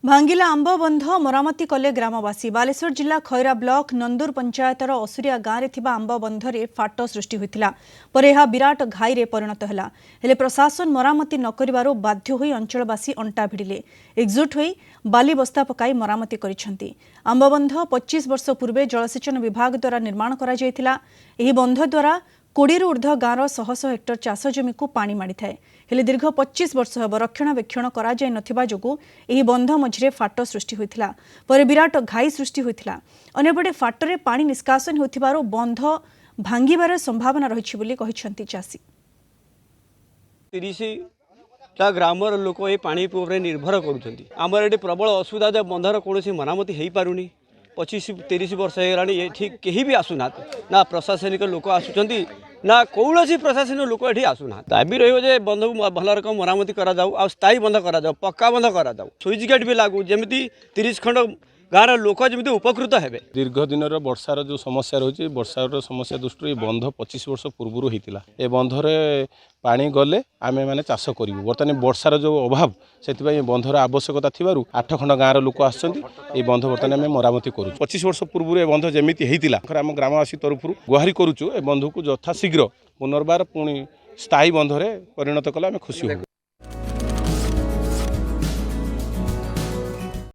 भांगिला आंब बंध मरामती कले ग्रामवासी बालेश्वर जिला खैरा ब्लॉक नंदुर पंचायतर असुरिया गाँव में आंब बंधरे फाट सृष्टि होता पर यह विराट घाई परिणत है हेले प्रशासन मरामती न बाध्य होई अंचलवासी अंटा भिड़िले एकजुट होई बाली बस्ता पकाई मरामती करिसेंती। आंब बंध 25 वर्ष पूर्वे जलसेचन विभाग द्वारा निर्माण करा जायतिला। एही बंध द्वारा 20 रु ऊर्ध्व गाँवर शह शह हेक्टर चाष जमी को पानी माड़ी थाए हेले दीर्घ 25 वर्ष हेब रक्षणाबेक्षण करा जाय नथिबा जोगु एही बंध मझिरे फाट सृष्टि होइथिला पर विराट घाई सृष्टि होइथिला। अन्यपटे फाटरे पानी निष्कासन होथिबारो बंध भांगिबार संभावना रहिछि बोली कहिसेंती चासी। 30टा ग्रामर लोक ये पानी पर निर्भर करुछंती। आमर एटी प्रबल असुविधा जे बंधर कोनोसी मरामती हेई पारुनी 25-30 वर्ष होगलानी ये केही भी आसुना ना प्रशासनिक लोक आसुचंती ना कौन प्रशासनिक लोक ये आसुना। दाबी रही बंध भल रकम मरामती करा जाऊ आ स्थायी बंध करा जाऊ पक्का बंध करा जाऊ स्विच गेट भी लागू जमी 30 खंड गाँव लोक जमी उपकृत हे। दीर्घ दिन वर्षार जो समस्या रही वर्षार समस्या दृष्टि बंध 25 वर्ष पूर्व होता ए बंधरे पानी गले आम मैंने चाष करूँ। बर्तमान वर्षार जो अभाव से बंधर आवश्यकता थी 8 खंड गाँव लोक आसछंती बंध बर्तमान आम मरामती करूँ। 25 वर्ष पूर्व ए बंध जमी होता आम ग्रामवासी तरफ गुहारी करुचु ए बंध को यथाशीघ्र पुनर्बार पुणी स्थायी बंधरे परिणत कले आम खुशी हो।